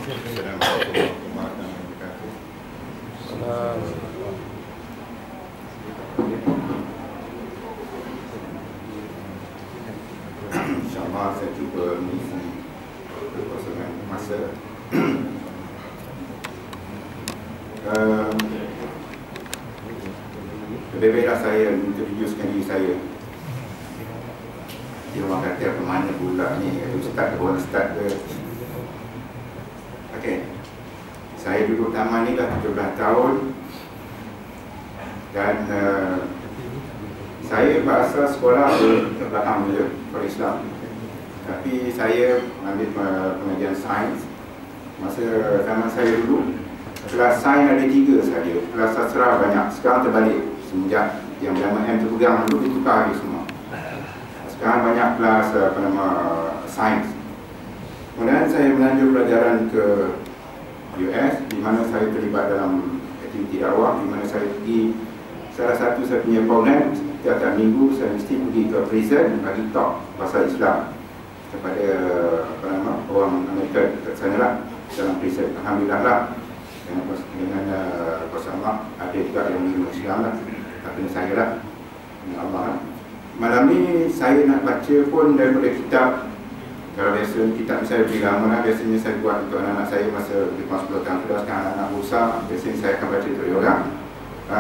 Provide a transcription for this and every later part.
Assalamualaikum warahmatullahi wabarakatuh. InsyaAllah saya cuba mengisi kekosongan masa. Lebih baiklah saya introducekan diri saya. Dia orang kata ke mana pula ni, ustaz ke orang ustaz ke. Okey, saya duduk taman ni dah 17 tahun. Dan saya berasal sekolah ke belakang je, sekolah Islam. Tapi saya mengambil pengajian sains. Masa zaman saya dulu, kelas sains ada 3 sahaja, kelas sastra banyak. Sekarang terbalik, semenjak yang bernama M terpegang dulu ditukar habis semua. Sekarang banyak kelas sains. Kemudian saya melanjut pelajaran ke US, di mana saya terlibat dalam aktiviti dakwah, di mana saya pergi, salah satu saya punya program setiap minggu saya mesti pergi ke prison bagi talk pasal Islam kepada orang Amerika dekat sana lah, dalam prison. Alhamdulillah lah, dengan kuasa Allah ada juga yang menerima Islam lah, tapi saya lah, dengan Allah lah. Malam ni saya nak baca pun daripada kitab. Kalau biasa kitab saya lebih lama lah, biasanya saya buat untuk anak-anak saya masa lebih kurang 10 tahun. Sudah sekarang anak-anak besar, biasanya saya akan baca untuk orang.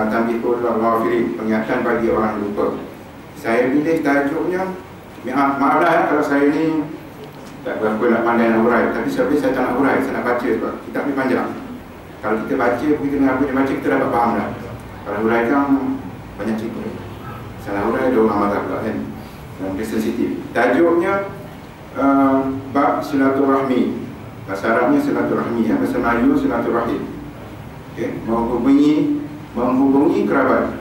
Tanbihul Ghafilin, pengingatan bagi orang lupa. Saya pilih tajuknya, maaflah ya kalau saya ni tak berapa nak pandai nak hurai, tapi sebenarnya saya tak nak hurai, saya nak baca sebab kitab ni panjang. Kalau kita baca, kita dengar apa dia baca, kita dapat faham dah. Kalau hurai kan banyak cerita. Salah hurai ada orang marah pula kan, dan dia sensitif. Tajuknya bab silaturahmi. Bahasa Arabnya silaturahmi, bahasa Melayu silaturahim. Okay. Menghubungi kerabat.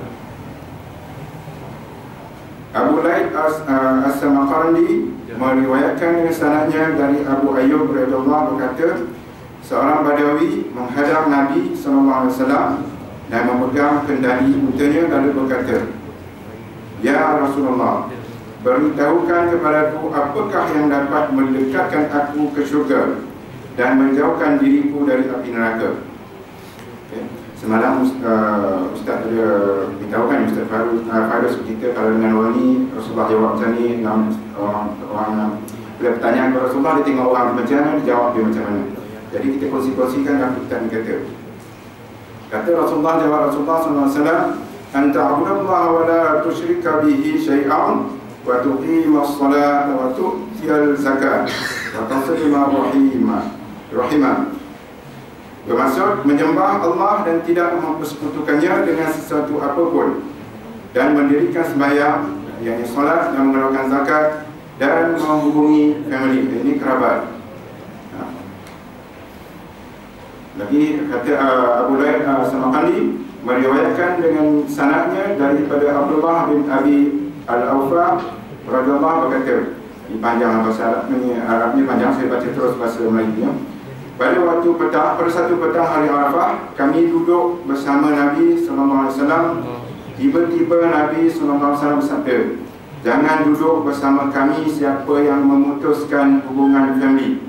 Abu Laid As-Samarqandi meriwayatkan dengan sanadnya dari Abu Ayyub radhiyallahu berkata, seorang Badawi menghadap Nabi SAW dan memegang kendali untanya lalu berkata, "Ya Rasulullah, beritahukan kepadaku apakah yang dapat mendekatkan aku ke syurga dan menjauhkan diriku dari api neraka." Okay. Semalam Ustaz ada beritahukan, Ustaz Fairuz kita kalau dengan orang ni, Rasulullah jawab macam ni, orang bila bertanya kepada Rasulullah, dia tengok orang macam mana, dia jawab dia macam mana. Jadi kita kongsi-kongsikan apa kita ni kata Rasulullah, jawab Rasulullah SAW, "Anta ta'budallaha wa la tusyrika bihi syai'an wa tuqima as-salata wa tu'tiyal zakat wa taslima rahimah." Bermaksud menyembah Allah dan tidak mempersekutukannya dengan sesuatu apapun, dan mendirikan sembahyang, yakni solat, dan mengeluarkan zakat, dan menghubungi family, ini kerabat. Lagi kata Abu Laid Samarqandi meriwayatkan dengan sanadnya daripada Abdullah bin Abi Al-Awfa radhiyallahu berkata, ini panjang bahasa Arabnya panjang, saya baca terus bahasa Melayu. Pada satu petang hari Arafah, kami duduk bersama Nabi SAW. Tiba-tiba Nabi SAW bersabda, "Jangan duduk bersama kami siapa yang memutuskan hubungan family."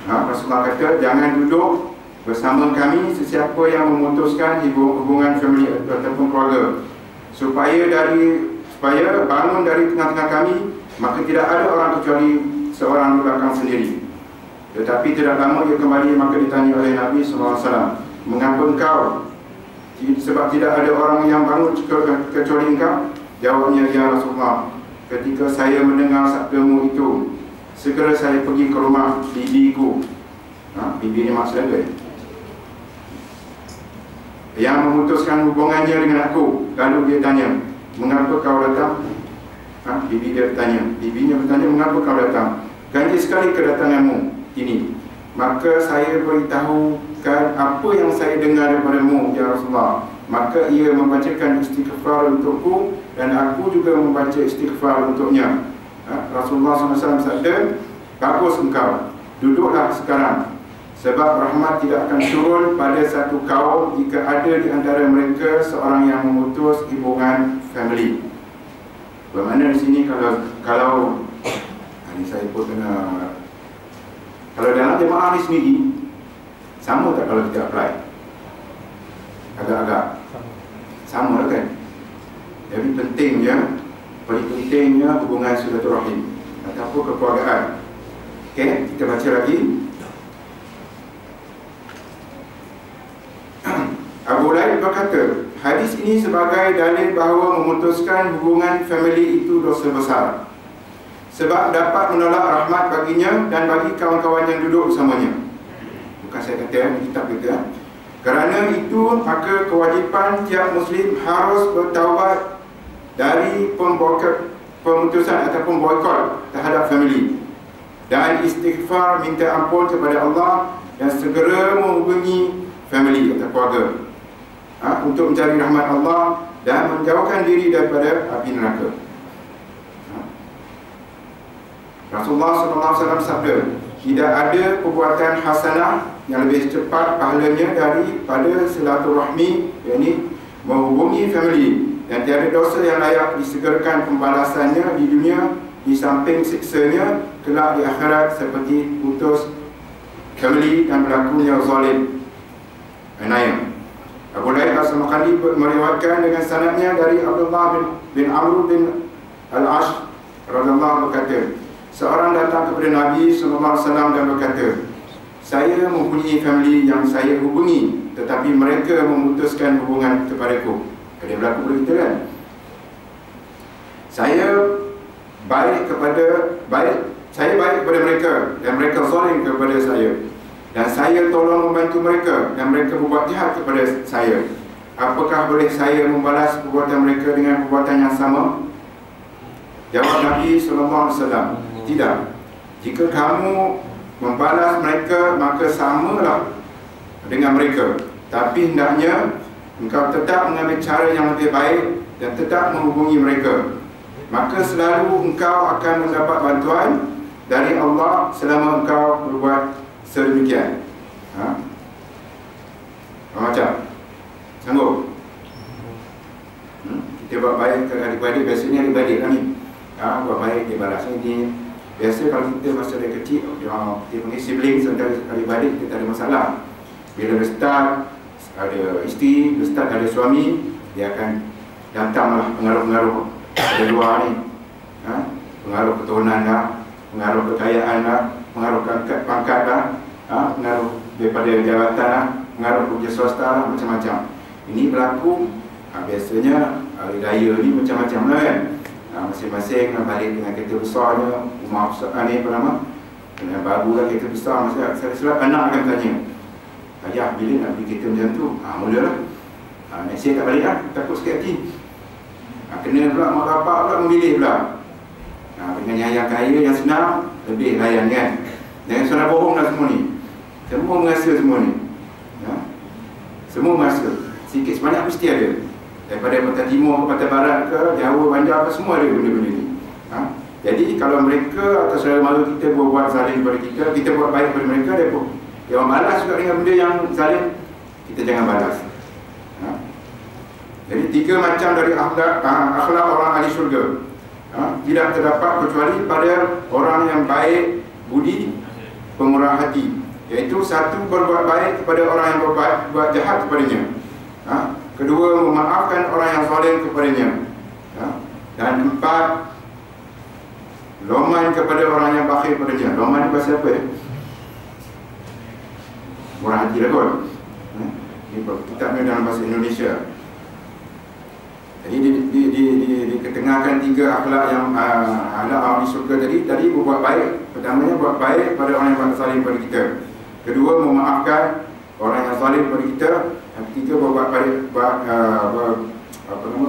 Rasulullah kata, jangan duduk bersama kami sesiapa yang memutuskan hubungan family ataupun keluarga, supaya bangun dari tengah-tengah kami, maka tidak ada orang kecuali seorang di belakang sendiri. Tetapi tidak lama ia kembali, maka ditanya oleh Nabi SAW, "Mengapa engkau? Sebab tidak ada orang yang bangun kecuali engkau?" Jawabnya, "Ya Rasulullah, ketika saya mendengar sabdamu itu, segera saya pergi ke rumah bibiku." Bibi ni maksudnya yang memutuskan hubungannya dengan aku. Lalu dia tanya, "Mengapa kau datang?" Bibi dia bertanya, bibinya bertanya, "Mengapa kau datang? Ganjil sekali kedatanganmu ini." Maka saya beritahukan apa yang saya dengar daripadamu, ya Rasulullah. Maka ia membacakan istighfar untukku, dan aku juga membaca istighfar untuknya. Rasulullah SAW bersabda, "Bagus engkau, duduklah sekarang, sebab rahmat tidak akan turun pada satu kaum jika ada di antara mereka seorang yang memutus hubungan family." Bermakna di sini kalau ini saya pun kena Kalau dalam jemaah ni sendiri, sama tak kalau kita apply? Agak-agak sama kan? Jadi paling pentingnya hubungan silaturahim ataupun kekeluargaan. Okey, kita baca lagi. Abu Laib berkata, hadis ini sebagai dalil bahawa memutuskan hubungan family itu dosa besar, sebab dapat menolak rahmat baginya dan bagi kawan-kawan yang duduk bersamanya. Bukan saya kata, kitab kita. Kerana itu, maka kewajipan tiap Muslim harus bertaubat dari pemutusan ataupun boikot terhadap family, dan istighfar minta ampun kepada Allah dan segera menghubungi family atau keluarga untuk mencari rahmat Allah dan menjauhkan diri daripada api neraka. Rasulullah SAW sabda, tidak ada perbuatan hasanah yang lebih cepat pahalanya daripada silaturahmi, yakni menghubungi family, dan tiada dosa yang layak disegerakan pembalasannya di dunia di samping siksanya kelak di akhirat seperti putus family dan berlakunya zalim. Anayam. Abu Laib As-Samarqandi meriwayatkan dengan sanadnya dari Abdullah bin Amr bin Al-Ash radhiyallahu berkata, seorang datang kepada Nabi SAW dan berkata, saya mempunyai family yang saya hubungi, tetapi mereka memutuskan hubungan kepadaku. Ada berlaku pada kita kan? Saya baik kepada mereka dan mereka zalim kepada saya, dan saya tolong membantu mereka dan mereka berbuat jahat kepada saya. Apakah boleh saya membalas perbuatan mereka dengan perbuatan yang sama? Jawab Nabi SAW, tidak. Jika kamu membalas mereka, maka samalah dengan mereka. Tapi hendaknya engkau tetap mengambil cara yang lebih baik dan tetap menghubungi mereka. Maka selalu engkau akan mendapat bantuan dari Allah selama engkau berbuat sedemikian. Macam sanggup? Kita buat baik ke adik-adik, biasanya adik-adik kan ni. Buat baik, dia balas ini. Biasa kalau kita masa dari kecil, kita panggil siblings antara adik-adik, kita ada masalah. Bila dah start ada isteri, dah start ada suami, dia akan datanglah pengaruh-pengaruh dari luar ni. Pengaruh keturunan dah, pengaruh kekayaan dah, pengaruh pangkat dah, pengaruh daripada jabatan dah, pengaruh kerja swasta dah, macam-macam. Ini berlaku, biasanya hari raya ni macam-macam lah kan. Masing-masing balik dengan kereta besarnya, rumah besar ni apa nama, dengan barulah kereta besar. Masa saya silap anak akan tanya, ayah bila nak beli kereta macam tu? Mulalah next year tak balik lah, takut sikit hati. Kena pula mak bapak pula memilih pula. Dengan yang kaya yang senang, lebih layan kan. Jangan suara bohong lah semua ni. Semua merasa semua ni. Semua merasa. Sikit sebanyak mesti ada. Daripada Pantai Timur ke Pantai Barat ke Jawa, Banjar ke, semua ada benda-benda ni. Jadi kalau mereka atau saudara mara kita buat zalim kepada kita, kita buat baik kepada mereka, dia orang balas juga dengan benda yang zalim, kita jangan balas. Jadi 3 macam dari akhlak orang ahli syurga tidak terdapat kecuali pada orang yang baik budi, pemurah hati, iaitu 1, berbuat baik kepada orang yang berbuat jahat kepadanya. Kedua, memaafkan orang yang zalim kepadanya. Dan 4, loman kepada orang yang bakhil kepadanya. Loman ni bahasa apa ya? Murah hati lah kot. Ini kitabnya dalam bahasa Indonesia. Jadi diketengahkan 3 akhlak yang akhlak ahli syurga tadi berbuat baik. Pertamanya buat baik pada orang yang zalim kepada kita. Kedua, memaafkan orang yang zalim kepada kita. Yang ketiga, berbuat baik,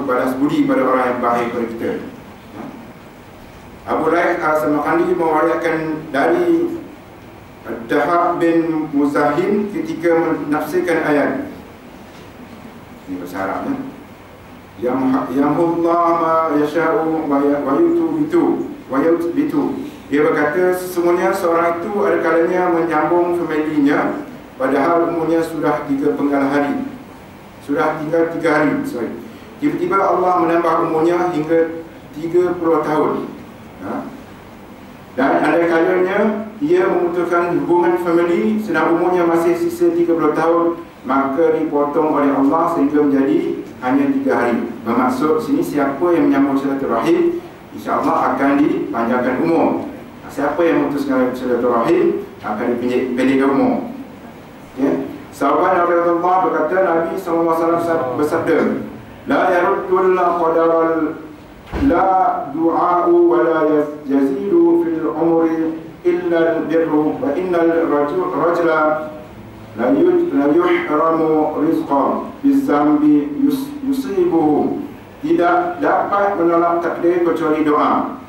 balas budi pada orang yang baik kepada kita. Abu Laib As-Samarqandi meriwayatkan dari Dahab bin Muzahim ketika menafsirkan ayat ini bahasa Arabnya, Yamhullah ma yasha'u wa yuthbitu. Dia berkata, sesungguhnya seorang itu ada kalanya menyambung familinya, padahal umurnya sudah 3 penggal hari, sudah tinggal 3 hari. Tiba-tiba Allah menambah umurnya hingga 30 tahun. Dan ada kalanya ia memutuskan hubungan famili sedang umurnya masih sisa 30 tahun, maka dipotong oleh Allah sehingga menjadi hanya 3 hari. Bermaksud sini siapa yang menyambung silaturahim, insya-Allah akan dipanjangkan umur. Siapa yang memutuskan silaturahim akan dipendekkan umur. Ya. Sahabat Rasulullah berkata, Nabi SAW bersabda, la yaruddul qadaral la du'a'u wa la yazidu fil umri illa al-birru wa innal rajula la yuhramu rizqa bizambi yusibuhu. Tidak dapat menolak takdir kecuali doa,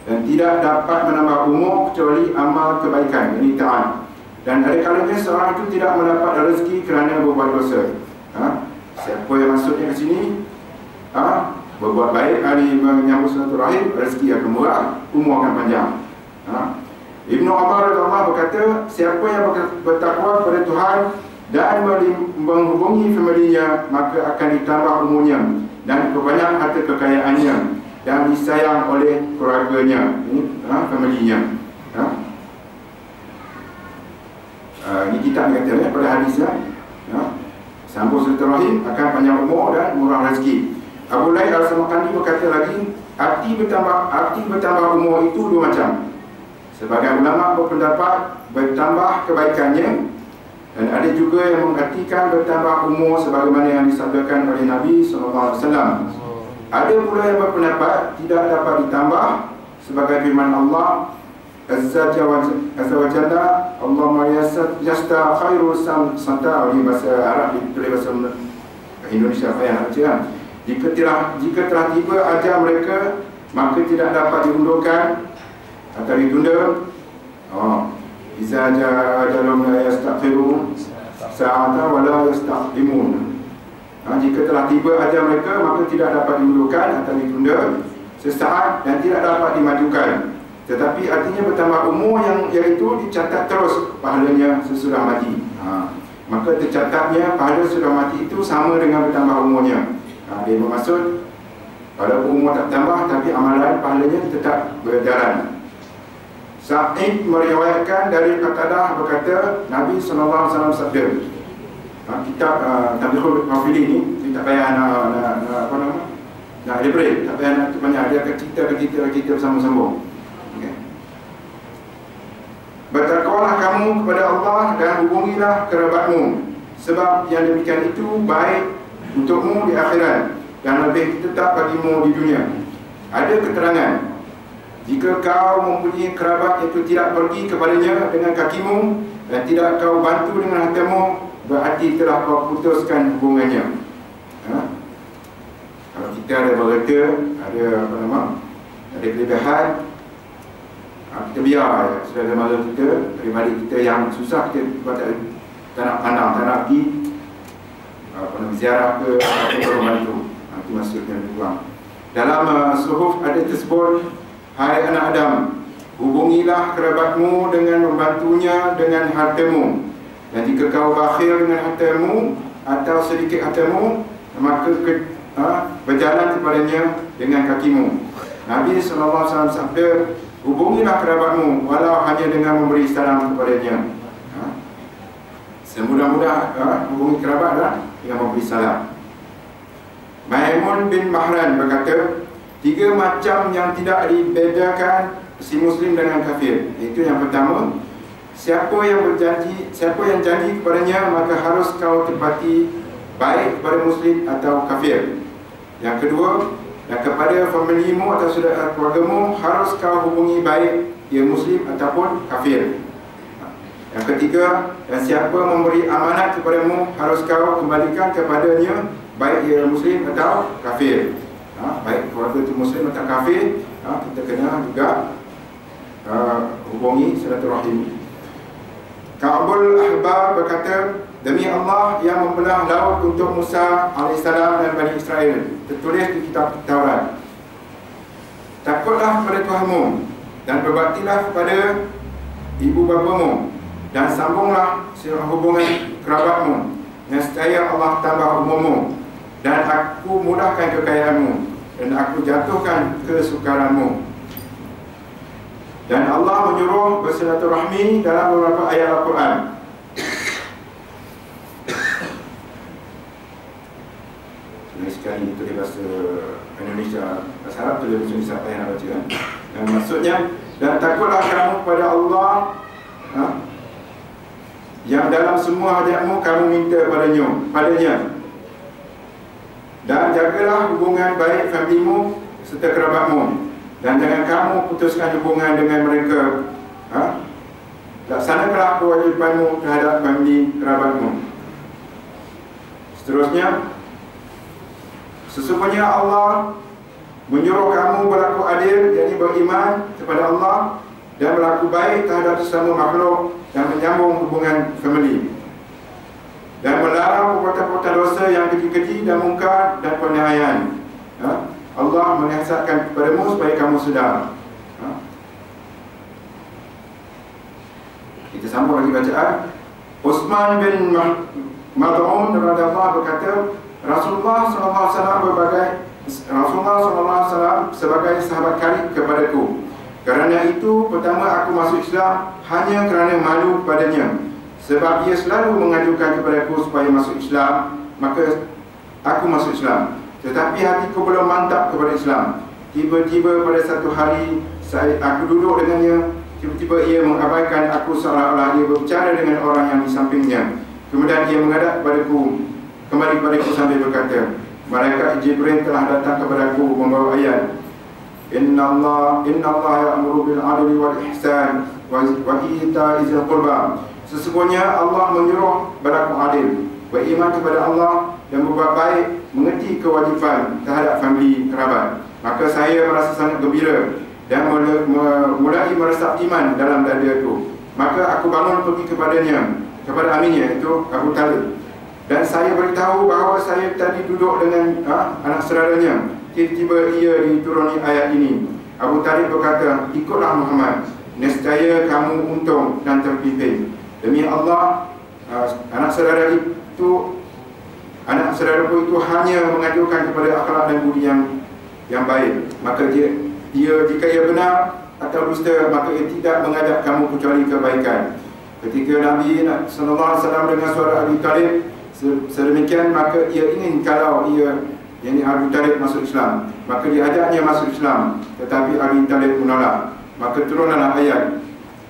dan tidak dapat menambah umur kecuali amal kebaikan, ini taat. Dan ada kalanya seorang itu tidak mendapat rezeki kerana berbuat dosa. Siapa yang maksudnya ke sini? Berbuat baik, hari menyambung silaturahim, rezeki akan murah, umur akan panjang. Ibnu Umar radhiyallahu berkata, siapa yang bertakwa kepada Tuhan dan menghubungi familinya, maka akan ditambah umurnya dan berbanyak harta kekayaannya dan disayang oleh keluarganya, familinya. Ini kita kata pada hadisnya, sambung silaturahim akan panjang umur dan murah rezeki. Abu Lail Al-Samarqandi berkata lagi, arti bertambah umur itu 2 macam. Sebagian ulama berpendapat bertambah kebaikannya, dan ada juga yang mengartikan bertambah umur sebagaimana yang disabdakan oleh Nabi SAW. Ada pula yang berpendapat tidak dapat ditambah, sebagai firman Allah Azza wa Jalla, Allahumma yasta khairu santa, di bahasa Arab, ditulis bahasa Indonesia apa yang nak baca. Jika telah tiba ajal mereka, maka tidak dapat diundurkan atau ditunda. Iza ajalum la yastakhiru sa'ata wa la yastaqdimun. Jika telah tiba ajal mereka, maka tidak dapat diundurkan atau ditunda sesaat dan tidak dapat dimajukan. Tetapi artinya bertambah umur yang iaitu dicatat terus pahalanya sesudah mati. Maka tercatatnya pahala sesudah mati itu sama dengan bertambah umurnya. Dia bermaksud pada umur tak tambah, tapi amalan pahalanya tetap berjalan. Sa'id meriwayatkan dari Qatadah berkata, Nabi SAW sabda, kitab Tabiqul Rafili ni, kita tak payah nak elaborate, tak payah nak banyak, dia akan cerita bersama-sama. Bertakwalah kamu kepada Allah dan hubungilah kerabatmu, sebab yang demikian itu baik untukmu di akhirat dan lebih tetap bagimu di dunia. Ada keterangan, jika kau mempunyai kerabat itu tidak pergi kepadanya dengan kakimu dan tidak kau bantu dengan hartamu, berarti telah kau putuskan hubungannya. Kalau kita ada berkata, ada kelebihan, kita biar saudara-saudara kita, daripada kita yang susah, kita tak nak pandang, tak nak pergi ziarah ke atau membantu. Itu maksudnya lebih kurang. Dalam suhuf ada tersebut, hai anak Adam, hubungilah kerabatmu dengan membantunya dengan hartamu, dan jika kau bakhil dengan hartamu atau sedikit hartamu, maka berjalan kepadanya dengan kakimu. Nabi SAW sabda, hubungilah kerabatmu walau hanya dengan memberi salam kepadanya. Semudah-mudah hubungi kerabat dengan memberi salam. Maimun bin Mahran berkata, 3 macam yang tidak dibedakan si Muslim dengan kafir. Itu yang pertama, siapa yang janji kepadanya, maka harus kau tepati, baik kepada Muslim atau kafir. Yang kedua, dan kepada familimu atau saudara keluargamu harus kau hubungi, baik ia Muslim ataupun kafir. Yang ketiga, dan siapa memberi amanat kepadamu harus kau kembalikan kepadanya, baik ia Muslim atau kafir. Baik keluarga itu Muslim atau kafir, kita kena juga hubungi silaturahim. Ka'bul Ahbar berkata, demi Allah yang membelah laut untuk Musa AS dan Bani Israel, tertulis di kitab Taurat, takutlah kepada Tuhanmu dan berbaktilah kepada ibu bapamu, dan sambunglah hubungan kerabatmu, nescaya Allah tambah umurmu, dan aku mudahkan kekayaanmu, dan aku jatuhkan kesukaranmu. Dan Allah menyuruh bersilaturahmi dalam beberapa ayat Al-Quran. Sekali itu di bahasa Indonesia, bahasa Arab tu dia macam siapa yang nak baca kan? Dan maksudnya, dan takutlah kamu kepada Allah, yang dalam semua hajatmu kamu minta padanya. Dan jagalah hubungan baik familimu serta kerabatmu, dan jangan kamu putuskan hubungan dengan mereka. Laksanakanlah kewajipanmu terhadap famili kerabatmu. Seterusnya, sesungguhnya Allah menyuruh kamu berlaku adil, yakni beriman kepada Allah dan berlaku baik terhadap sesama makhluk dan menyambung hubungan famili, dan melarang perbuatan-perbuatan dosa yang keji-keji dan mungkar dan penganiayaan. Allah menasihatkan kepadamu supaya kamu sedar. Kita sambung lagi bacaan. Uthman bin Mad'un radhiyallahu berkata, Rasulullah SAW sebagai sahabat karib kepadaku. Kerana itu, pertama aku masuk Islam hanya kerana malu padanya. Sebab ia selalu mengajukan kepadaku supaya masuk Islam, maka aku masuk Islam. Tetapi hatiku belum mantap kepada Islam. Tiba-tiba pada satu hari aku duduk dengannya. Tiba-tiba ia mengabaikan aku seolah-olah dia berbicara dengan orang yang di sampingnya. Kemudian ia menghadap kembali kepadaku sambil berkata, Malaikat Jibril telah datang kepadaku membawa ayat, Inna Allah ya'muru bil 'adli wal ihsan wa ita'i dzil qurba. Sesungguhnya Allah menyuruh berlaku adil, beriman kepada Allah dan berbuat baik, mengerti kewajipan terhadap famili kerabat. Maka saya merasa sangat gembira dan mulai meresap iman dalam dadaku. Maka aku bangun pergi kepada aminnya, iaitu Abu Talib. Dan saya beritahu bahawa saya tadi duduk dengan anak saudaranya. Tiba-tiba ia dituruni ayat ini. Abu Talib berkata, ikutlah Muhammad, nescaya kamu untung dan terpimpin. Demi Allah, anak saudaraku itu hanya mengajukan kepada akhlak dan budi yang baik. Maka dia jika ia benar atau dusta, maka ia tidak mengajak kamu kecuali kebaikan. Ketika Nabi SAW dengan suara Abu Talib sedemikian, maka ia ingin kalau yakni Abu Talib masuk Islam, maka dia ajaknya masuk Islam, tetapi Abu Talib menolak. Maka turunlah ayat,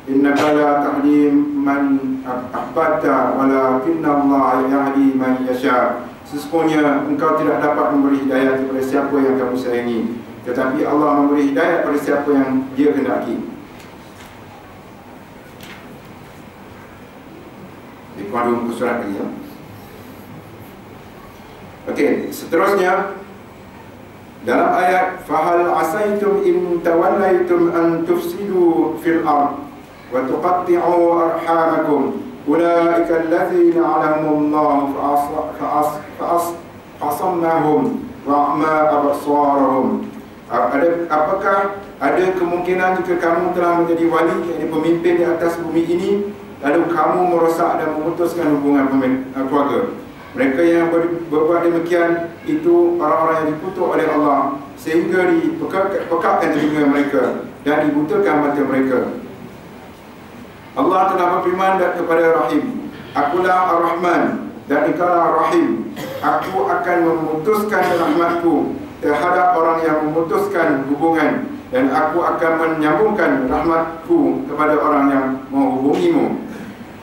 Innaka la tahdi man ahbabta walakinna Allah yahdi man yasha. Sesungguhnya engkau tidak dapat memberi hidayah kepada siapa yang kamu sayangi, tetapi Allah memberi hidayah kepada siapa yang Dia kehendaki. Dikuandung muka surat lagi ya. Okey, seterusnya dalam ayat fahal asaitum in tawallaitum an tufsidu fil ard wa tuqatti'u arhamakum ulaika allazina 'alamullahu fa'asammahum wa'ma absarahum. Apakah ada kemungkinan jika kamu telah menjadi wali, yakni pemimpin di atas bumi ini, lalu kamu merosak dan memutuskan hubungan keluarga? Mereka yang berbuat demikian itu orang-orang yang dikutuk oleh Allah, sehingga dipekakkan telinga mereka dan dibutakan mata mereka. Allah telah berfirman kepada Rahim, Akulah Ar-Rahman dan engkaulah Rahim. Aku akan memutuskan rahmatku terhadap orang yang memutuskan hubungan, dan aku akan menyambungkan rahmatku kepada orang yang menghubungimu.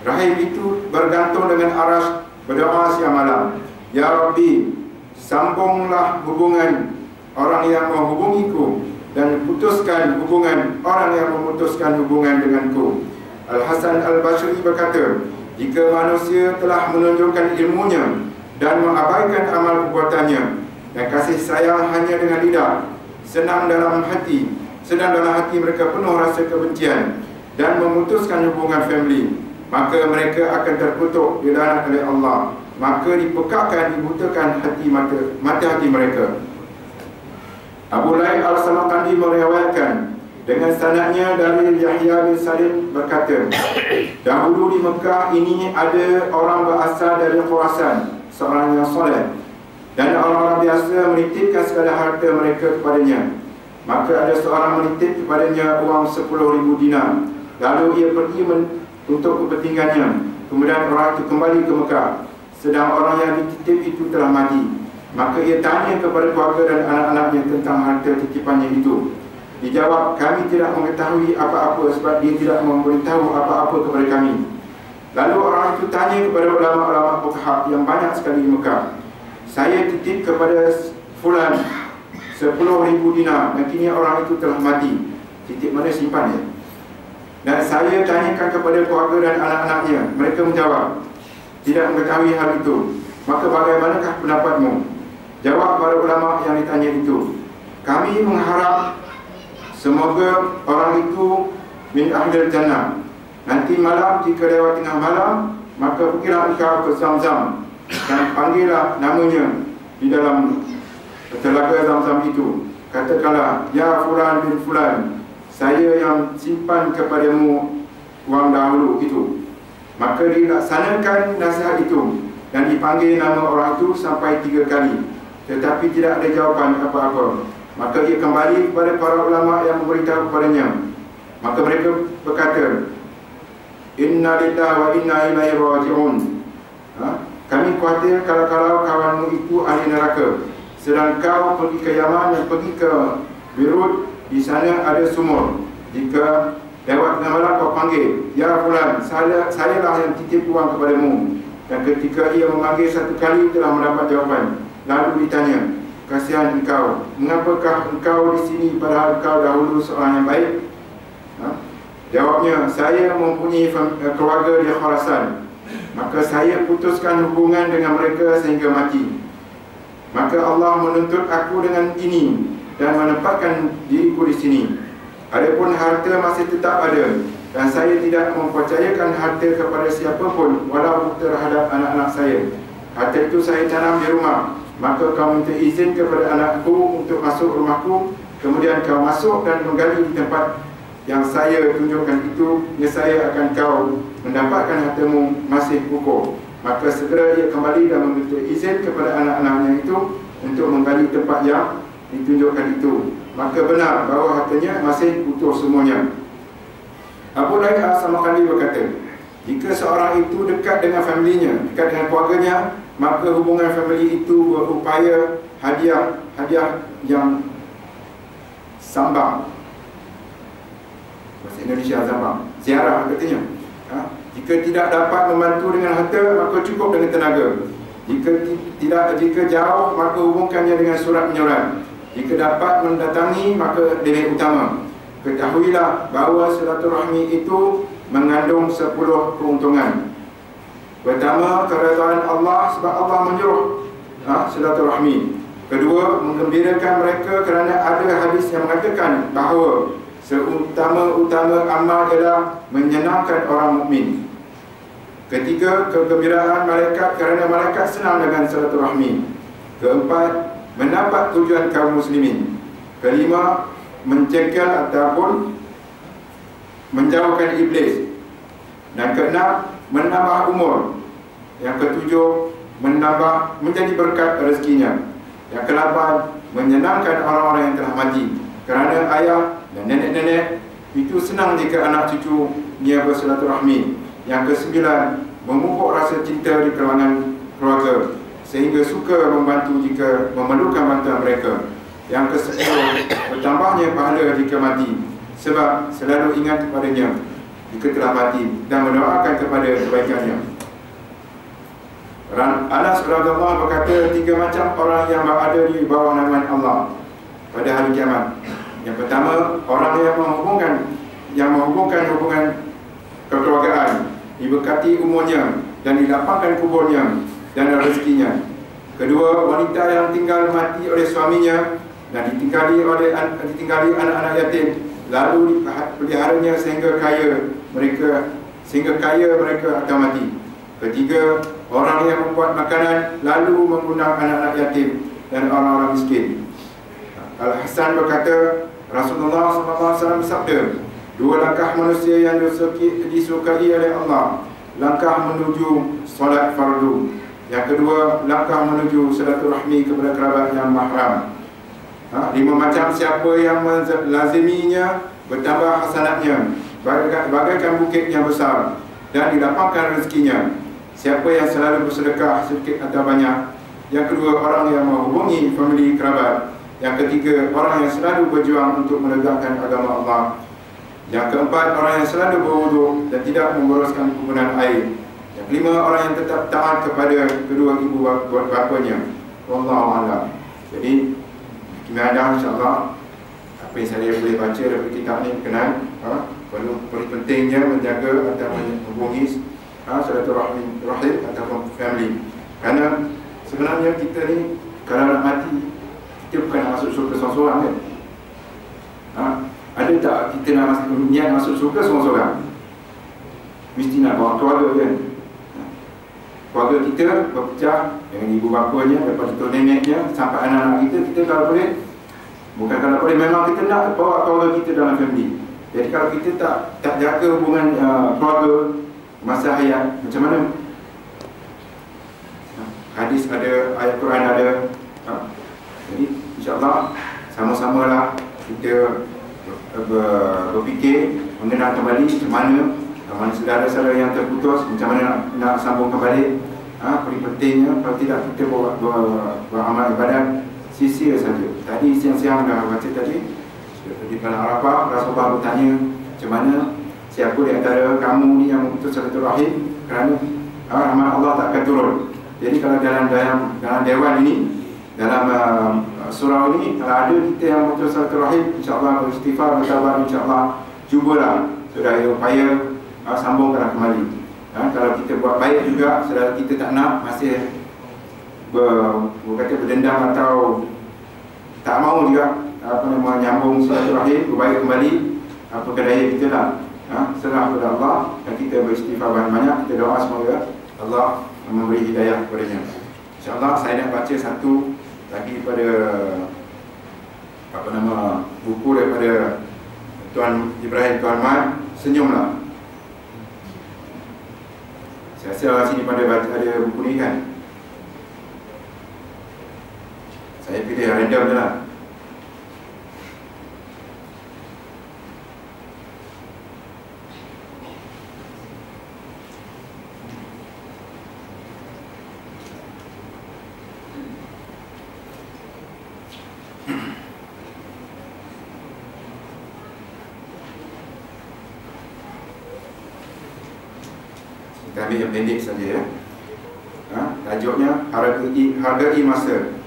Rahim itu bergantung dengan aras, berdoa siang malam, Ya Rabbi, sambunglah hubungan orang yang menghubungiku dan putuskan hubungan orang yang memutuskan hubungan denganku. Al-Hasan Al-Basri berkata, jika manusia telah menunjukkan ilmunya dan mengabaikan amal perbuatannya dan kasih sayang hanya dengan lidah, sedang dalam hati mereka penuh rasa kebencian dan memutuskan hubungan family, maka mereka akan terkutuk dilaknat oleh Allah. Maka dipekakkan, dibutakan mata hati mereka. Abu Laib Al-Samarqandi meriwayatkan dengan sanadnya dari Yahya bin Salim berkata, dahulu di Mekah ini ada orang berasal dari Khurasan, seorang yang soleh, dan orang-orang biasa menitipkan segala harta mereka kepadanya. Maka ada seorang menitip kepadanya uang 10.000 dinar. Lalu ia pergi untuk kepentingannya. Kemudian orang itu kembali ke Mekah, sedang orang yang dititip itu telah mati. Maka ia tanya kepada keluarga dan anak-anaknya tentang harta titipannya itu. Dijawab, kami tidak mengetahui apa-apa sebab dia tidak memberitahu apa-apa kepada kami. Lalu orang itu tanya kepada ulama-ulama fuqaha yang banyak sekali di Mekah, saya titip kepada fulan 10.000 dinar dan kini orang itu telah mati. Titip mana simpan ya? Dan saya tanyakan kepada keluarga dan anak-anaknya. Mereka menjawab, tidak mengetahui hal itu. Maka bagaimanakah pendapatmu? Jawab para ulama yang ditanya itu, kami mengharap semoga orang itu min ahlil jannah. Nanti malam jika lewat tengah malam, maka pergilah engkau ke Zamzam dan panggillah namanya di dalam telaga Zamzam itu. Katakanlah, ya fulan bin fulan, saya yang simpan kepadamu uang dahulu itu. Maka dilaksanakan nasihat itu dan dipanggil nama orang itu sampai 3 kali, tetapi tidak ada jawapan apa-apa. Maka ia kembali kepada para ulama yang memberitahu kepadanya. Maka mereka berkata, inna lillahi wa inna ilaihi raji'un. Kami khawatir kalau kawanmu itu ahli neraka, sedang kau pergi ke Yaman dan pergi ke Beirut, di sana ada sumur. Jika lewat tengah malam kau panggil, ya fulan, saya lah yang titip uang kepadamu. Dan ketika ia memanggil 1 kali telah mendapat jawapan. Lalu ditanya, kasihan engkau, mengapakah engkau di sini padahal engkau dahulu seorang yang baik? Jawabnya, saya mempunyai keluarga di Khurasan, maka saya putuskan hubungan dengan mereka sehingga mati. Maka Allah menuntut aku dengan ini dan menempatkan diriku di sini. Adapun harta masih tetap ada, dan saya tidak mempercayakan harta kepada siapa pun, walau terhadap anak-anak saya. Harta itu saya tanam di rumah. Maka kau minta izin kepada anakku untuk masuk rumahku, kemudian kau masuk dan menggali di tempat yang saya tunjukkan itu, nescaya akan kau mendapatkan hartamu masih ukur. Maka segera ia kembali dan meminta izin kepada anak-anaknya itu untuk menggali tempat yang ditunjukkan itu. Maka benar bahawa hartanya masih utuh semuanya. Abu Laila As-Samarqandi berkata, jika seorang itu dekat dengan familinya, dekat dengan keluarganya, maka hubungan famili itu berupaya hadiah yang sambang. Bahasa Indonesia sambang, ziarah katanya. Jika tidak dapat membantu dengan harta, maka cukup dengan tenaga. Jika jauh, maka hubungkannya dengan surat menyurat. Jika dapat mendatangi, maka lebih utama. Ketahuilah bahawa silaturahmi itu mengandung 10 keuntungan. Pertama, keredaan Allah sebab Allah menyuruh silaturahmi. Kedua, menggembirakan mereka kerana ada hadis yang mengatakan bahawa seutama-utama amal ialah menyenangkan orang mukmin. Ketiga, kegembiraan malaikat kerana malaikat senang dengan silaturahmi. Keempat, mendapat tujuan kaum muslimin. Kelima, mencegah ataupun menjauhkan iblis. Dan keenam, menambah umur. Yang ketujuh, menjadi berkat rezekinya. Yang ke-8, menyenangkan orang-orang yang telah mati. Kerana ayah dan nenek-nenek itu senang jika anak cucunya bersilaturahmi. Yang ke-9, memupuk rasa cinta di kalangan keluarga sehingga suka membantu jika memerlukan bantuan mereka. Yang ke-10, bertambahnya pahala jika mati, sebab selalu ingat kepadanya jika telah mati dan mendoakan kepada kebaikannya. Anas radhiyallahu berkata, 3 macam orang yang berada di bawah naungan Allah pada hari kiamat. Yang pertama, orang yang menghubungkan hubungan kekeluargaan, diberkati umurnya dan dilapangkan kuburnya dan rezekinya. Kedua, wanita yang tinggal mati oleh suaminya dan ditinggali anak-anak yatim, lalu dipeliharanya sehingga kaya mereka akan mati. Ketiga, orang yang membuat makanan lalu mengundang anak-anak yatim dan orang-orang miskin. Al-Hasan berkata, Rasulullah SAW bersabda, 2 langkah manusia yang disukai oleh Allah. Langkah menuju solat fardu. Yang kedua, langkah menuju silaturahmi kepada kerabat yang mahram. 5 macam, siapa yang melaziminya bertambah hasanatnya bagaikan bukit yang besar dan dilapangkan rezekinya. Siapa yang selalu bersedekah sedikit atau banyak. Yang kedua, orang yang menghubungi famili kerabat. Yang ketiga, orang yang selalu berjuang untuk menegakkan agama Allah. Yang keempat, orang yang selalu berwuduk dan tidak memboroskan penggunaan air. Yang kelima, orang yang tetap taat kepada kedua ibu bapanya. Wallahu a'lam. Jadi ada insya-Allah apa yang saya boleh baca dari kitab ni berkenaan paling pentingnya menjaga atau menghubungi silaturahim ataupun family. Kerana sebenarnya kita ni kalau nak mati, kita bukan nak masuk syurga seorang-seorang kan? Ada tak kita nak niat masuk syurga seorang-seorang? Mesti nak bawa keluarga kan? Keluarga kita berpecah dengan ibu bapanya, daripada tua neneknya sampai anak-anak kita. Kita kalau boleh, bukan kalau boleh, memang kita nak bawa keluarga kita dalam family. Jadi kalau kita tak jaga hubungan keluarga masa hayat, macam mana? Hadis ada, ayat Quran ada. Jadi insya-Allah sama-samalah kita berfikir mengenal kembali macam mana saudara-saudara yang terputus, macam mana nak sambung kembali. Paling pentingnya, kalau tidak kita beramal ibadat sia-sia saja. Tadi siang-siang dah baca tadi di Padang Arafah, Rasulullah bertanya, macam mana siapa di antara kamu ni yang memutus silaturahim, kerana rahmat Allah tak akan turun. Jadi kalau dalam dewan ini, dalam surau ini, kalau ada kita yang memutus silaturahim, insya-Allah beristighfar, bersabar, insya-Allah cubalah saudara upaya sambungkan kembali. Kalau kita buat baik juga, saudara kita tak nak, masih berdendam atau tak mau juga menyambung silaturahim, berbaik kembali, apa daya kita lah. Serah kepada Allah dan kita beristighfar banyak-banyak. Kita doa semoga Allah memberi hidayah kepadanya. InsyaAllah saya nak baca satu lagi daripada buku daripada Tuan Ibrahim Tuan Mat, Senyumlah. Saya rasa sini pada baca ada buku ni kan. Saya pilih random je lah. Kita ambil yang pendek saja ya. Tajuknya Hargai Masa.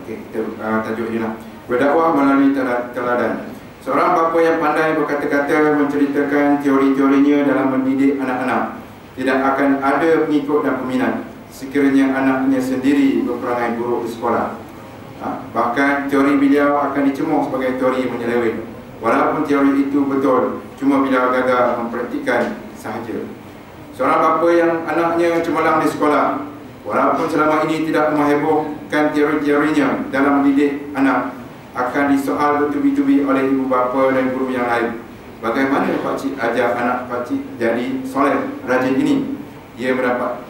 Okey, kita tajuk je lah. Berdakwah melalui teladan. Seorang bapa yang pandai berkata-kata menceritakan teori-teorinya dalam mendidik anak-anak. Tidak akan ada pengikut dan peminat sekiranya anaknya sendiri berperangai buruk di sekolah. Bahkan teori beliau akan dicemooh sebagai teori menyeleweng, walaupun teori itu betul, cuma beliau gagal mempraktikkan sahaja. Seorang bapa yang anaknya cemerlang di sekolah, walaupun selama ini tidak menghebohkan teori-teorinya dalam mendidik anak, akan disoal bertubi-tubi oleh ibu bapa dan guru yang lain. Bagaimana pakcik ajar anak pakcik jadi soleh, rajin ini? Dia mendapat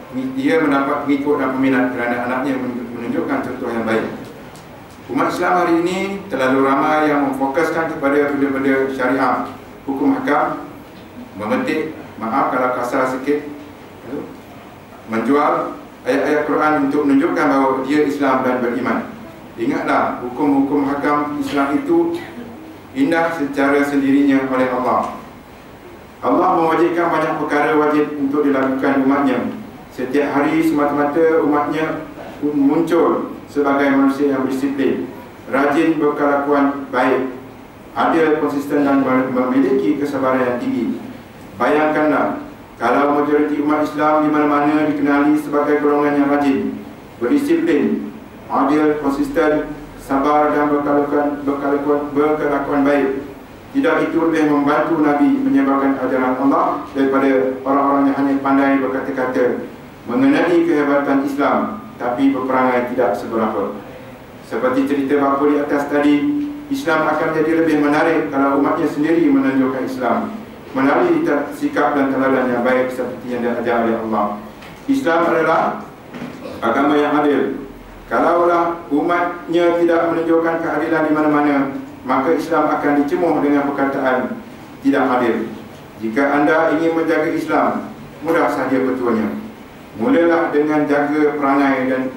pengikut dan peminat kerana anaknya menunjukkan contoh yang baik. Umat Islam hari ini terlalu ramai yang memfokuskan kepada benda-benda syariah, hukum hakam, memetik, maaf kalau kasar sikit, menjual ayat-ayat Quran untuk menunjukkan bahawa dia Islam dan beriman. Ingatlah, hukum-hukum hakam Islam itu indah secara sendirinya oleh Allah. Allah mewajibkan banyak perkara wajib untuk dilakukan umatnya. Setiap hari semata-mata umatnya muncul sebagai manusia yang disiplin, rajin berkelakuan baik, adil, konsisten dan memiliki kesabaran yang tinggi. Bayangkanlah kalau majoriti umat Islam di mana-mana dikenali sebagai golongan yang rajin, berdisiplin, adil, konsisten, sabar dan berkelakuan baik. Tidak itu lebih membantu Nabi menyebarkan ajaran Allah daripada orang-orang yang hanya pandai berkata-kata mengenai kehebatan Islam tapi berperangai tidak seberapa. Seperti cerita bapa di atas tadi, Islam akan menjadi lebih menarik kalau umatnya sendiri menunjukkan Islam. melalui sikap dan teladan yang baik seperti yang diajar oleh Allah. Islam adalah agama yang adil. Kalaulah umatnya tidak menunjukkan keadilan di mana-mana, maka Islam akan dicemuh dengan perkataan tidak adil. Jika anda ingin menjaga Islam, mudah saja betulnya. Mulalah dengan jaga perangai dan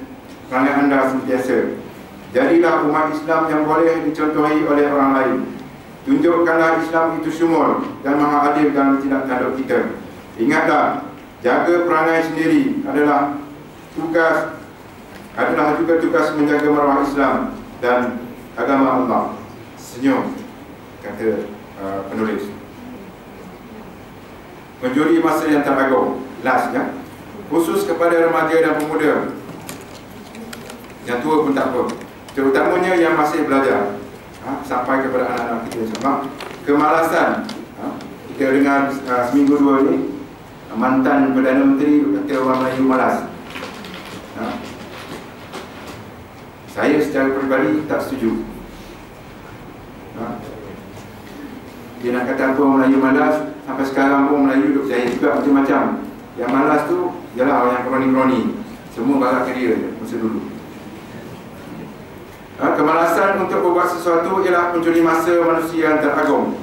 perangai anda sentiasa. Jadilah umat Islam yang boleh dicontohi oleh orang lain. Tunjukkanlah Islam itu syumul dan maha adil dalam tindak tanduk kita. Ingatlah, jaga perangai sendiri adalah juga tugas menjaga maruah Islam dan agama Allah. Senyum, kata penulis. Menjuri masa yang teragung, last ya, khusus kepada remaja dan pemuda. Yang tua pun tak apa, terutamanya yang masih belajar, sampai kepada anak-anak kita insyaAllah. Kemalasan, kita dengar seminggu dua ni, mantan Perdana Menteri kata orang Melayu malas. Saya secara peribadi tak setuju. Dia nak kata apa orang Melayu malas, sampai sekarang pun Melayu duk percaya juga macam-macam. Yang malas tu ialah orang yang kroni-kroni. Semua balak ke dia masa dulu. Kemalasan untuk berbuat sesuatu ialah mencuri masa manusia yang teragung.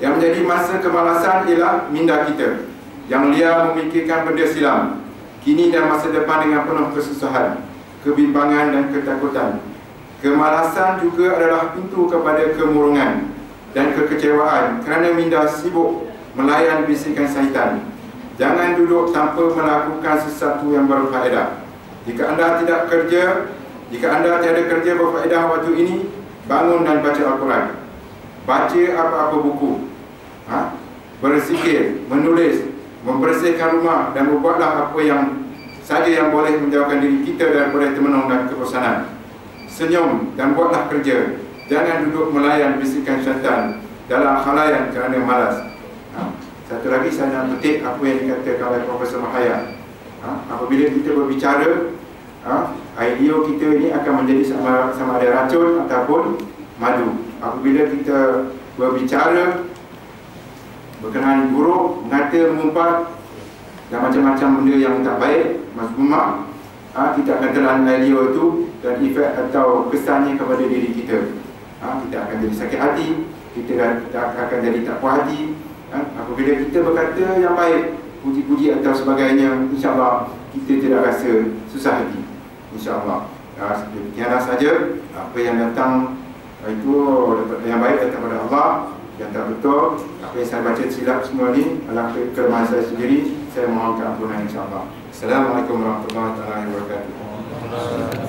Yang menjadi masa kemalasan ialah minda kita yang liar memikirkan benda silam, kini dan masa depan dengan penuh kesusahan, kebimbangan dan ketakutan. Kemalasan juga adalah pintu kepada kemurungan dan kekecewaan kerana minda sibuk melayan bisikan syaitan. Jangan duduk tanpa melakukan sesuatu yang berfaedah. Jika anda tiada kerja berfaedah waktu ini, bangun dan baca Al-Quran. Baca apa-apa buku, berzikir, menulis, membersihkan rumah, dan berbuatlah apa yang saja yang boleh menjauhkan diri kita daripada termenung dan kebosanan. Senyum dan buatlah kerja. Jangan duduk melayan bisikan syaitan dalam khalayan kerana malas. Satu lagi saya nak petik apa yang dikatakan oleh Profesor Mahaya. Apabila kita berbicara, idea kita ini akan menjadi sama ada racun ataupun madu. Apabila kita berbicara berkenaan buruk, mengata, mengumpat dan macam-macam benda yang tak baik, mazmumah, kita akan telan idea itu dan efek atau kesannya kepada diri kita. Kita akan jadi sakit hati, kita akan jadi tak puas hati. Apabila kita berkata yang baik, puji-puji atau sebagainya, insyaAllah kita tidak rasa susah hati, insyaAllah. Demikianlah saja apa yang datang itu yang baik datang daripada Allah. Yang tak betul, apa yang saya baca silap semua ni adalah kelemahan saya sendiri. Saya mohon keampunan insyaAllah. Assalamualaikum warahmatullahi wabarakatuh.